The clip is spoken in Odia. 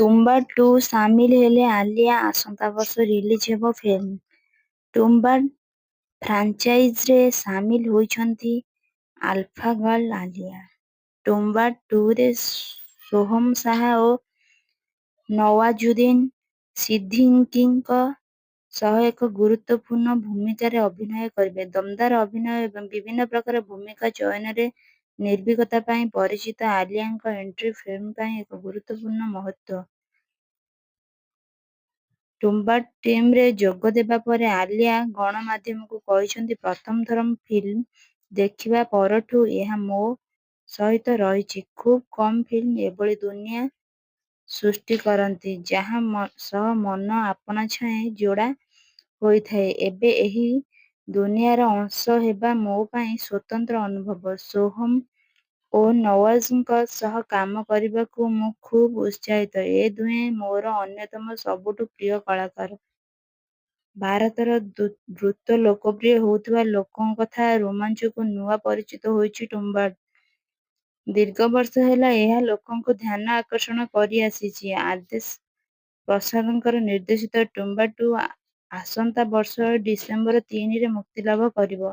ତୁମ୍ବା ଟୁ ସାମିଲ ହେଲେ ଆଲିଆ ଆସନ୍ତା ବର୍ଷ ରିଲିଜ୍ ହେବ ଫିଲ୍ମ। ତୁମ୍ବା ଫ୍ରାଞ୍ଚାଇଜ୍ରେ ସାମିଲ ହୋଇଛନ୍ତି ଆଲଫା ଗର୍ଲ ଆଲିଆ। ତୁମ୍ବା ଟୁରେ ସୋହମ ଶାହା ଓ ନୱାଜୁଦ୍ଦିନ ସିଦ୍ଦିକୀଙ୍କ ସହ ଏକ ଗୁରୁତ୍ୱପୂର୍ଣ୍ଣ ଭୂମିକାରେ ଅଭିନୟ କରିବେ। ଦମଦାର ଅଭିନୟ ଏବଂ ବିଭିନ୍ନ ପ୍ରକାର ଭୂମିକା ଚୟନରେ ନିର୍ଭୀକତା ପାଇଁ ପରିଚିତ ଆଲିଆଙ୍କ ଏଣ୍ଟ୍ରି ଫିଲ୍ମ ପାଇଁ ଏକ ଗୁରୁତ୍ୱପୂର୍ଣ୍ଣ ମୁହୂର୍ତ୍ତ। ତୁମ୍ବା ଟିମ୍ରେ ଯୋଗ ଦେବା ପରେ ଆଲିଆ ଗଣମାଧ୍ୟମକୁ କହିଛନ୍ତି, ପ୍ରଥମ ଥର ଫିଲ୍ମ ଦେଖିବା ପରଠୁ ଏହା ମୋ ସହିତ ରହିଛି। ଖୁବ୍ କମ୍ ଫିଲ୍ମ ଏଭଳି ଦୁନିଆ ସୃଷ୍ଟି କରନ୍ତି, ଯାହା ସହ ମନ ଆପଣାଛାଏଁ ଯୋଡ଼ା ହୋଇଥାଏ। ଏବେ ଏହି ଦୁନିଆର ଅଂଶ ହେବା ମୋ ପାଇଁ ସ୍ୱତନ୍ତ୍ର ଅନୁଭବ। ସୋହମ ଓ ନୱାଜଙ୍କ ସହ କାମ କରିବାକୁ ମୁଁ ଖୁବ୍ ଉତ୍ସାହିତ। ଏ ଦୁହେଁ ମୋର ଅନ୍ୟତମ ସବୁଠୁ ପ୍ରିୟ କଳାକାର। ଭାରତରେ ଦ୍ରୁତ ଲୋକପ୍ରିୟ ହେଉଥିବା ଲୋକକଥା ରୋମାଞ୍ଚକୁ ନୂଆ ପରିଚିତ ହୋଇଛି ତୁମ୍ବା। ଦୀର୍ଘ ବର୍ଷ ହେଲା ଏହା ଲୋକଙ୍କ ଧ୍ୟାନ ଆକର୍ଷଣ କରି ଆସିଛି। ଆଦେଶ ପ୍ରସାଦଙ୍କ ନିର୍ଦ୍ଦେଶିତ ତୁମ୍ବା ଟୁ ଆସନ୍ତା ବର୍ଷ ଡିସେମ୍ବର 3ରେ ମୁକ୍ତିଲାଭ କରିବ।